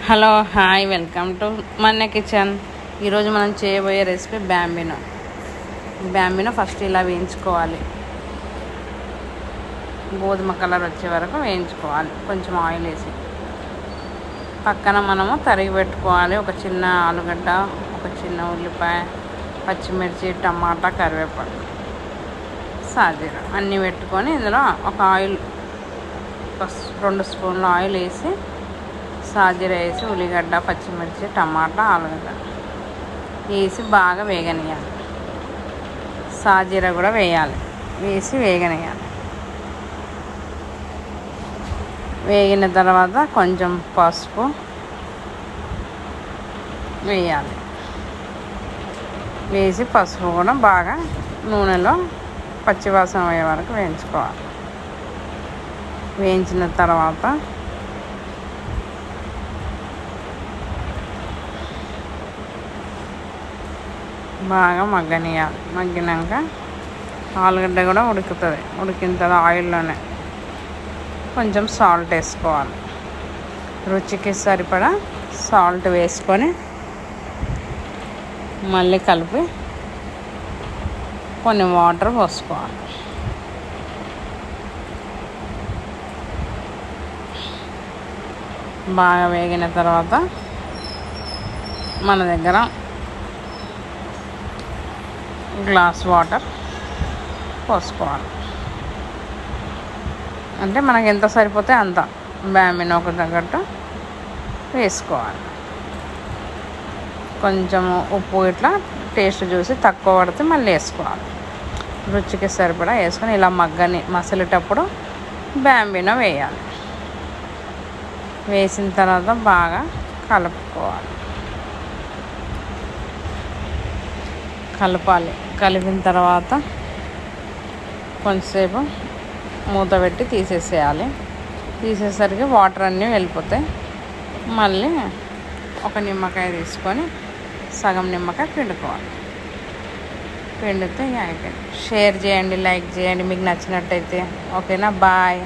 Hello hi welcome to మన్న kitchen. ఈరోజు మనం చేయబోయే రెసిపీ బ్యాంబినో ఫస్ట్ ఇలా వేయించుకోవాలి. గోధుమ కలర్ వచ్చే వరకు వేయించుకోవాలి. కొంచెం ఆయిల్ వేసి పక్కన మనము తరిగి పెట్టుకోవాలి. ఒక చిన్న ఆలుగడ్డ, ఒక చిన్న ఉల్లిపాయ, పచ్చిమిర్చి, టమాటా, కరివేపాకు, సాజీర అన్నీ పెట్టుకొని ఇందులో ఒక ఆయిల్ 2 స్పూన్ల ఆయిల్ వేసి సాజీర వేసి ఉల్లిగడ్డ, పచ్చిమిర్చి, టమాటా, ఆలుగడ్డ వేసి బాగా వేగనియాలి. సాజీర కూడా వేసి వేగనియాలి. వేగిన తర్వాత కొంచెం పసుపు వేయాలి. వేసి పసుపు కూడా బాగా నూనెలో పచ్చివాసన అయ్యే వరకు వేయించుకోవాలి. వేయించిన తర్వాత బాగా మగ్గనియాలి. మగ్గినాక ఆలుగడ్డ కూడా ఉడుకుతుంది. ఉడికిన తర్వాత ఆయిల్లోనే కొంచెం సాల్ట్ వేసుకోవాలి. రుచికి సరిపడా సాల్ట్ వేసుకొని మళ్ళీ కలిపి కొన్ని వాటర్ పోసుకోవాలి. బాగా వేగిన తర్వాత మన దగ్గర గ్లాస్ వాటర్ పోసుకోవాలి. అంటే మనకి ఎంత సరిపోతే అంత బ్యాంబినోకు తగ్గట్టు వేసుకోవాలి. కొంచెం ఉప్పు ఇట్లా టేస్ట్ చూసి తక్కువ పడితే మళ్ళీ వేసుకోవాలి. రుచికి సరిపడా వేసుకొని ఇలా మసలేటప్పుడు బ్యాంబినో వేయాలి. వేసిన తర్వాత బాగా కలపాలి. కలిపిన తర్వాత కొంచెంసేపు మూత పెట్టి తీసేసేయాలి. తీసేసరికి వాటర్ అన్నీ వెళ్ళిపోతాయి. మళ్ళీ ఒక నిమ్మకాయ తీసుకొని సగం నిమ్మకాయ పిండుకోవాలి. పిండితే అయిపోయింది. షేర్ చేయండి, లైక్ చేయండి మీకు నచ్చినట్టయితే. ఓకేనా? బాయ్.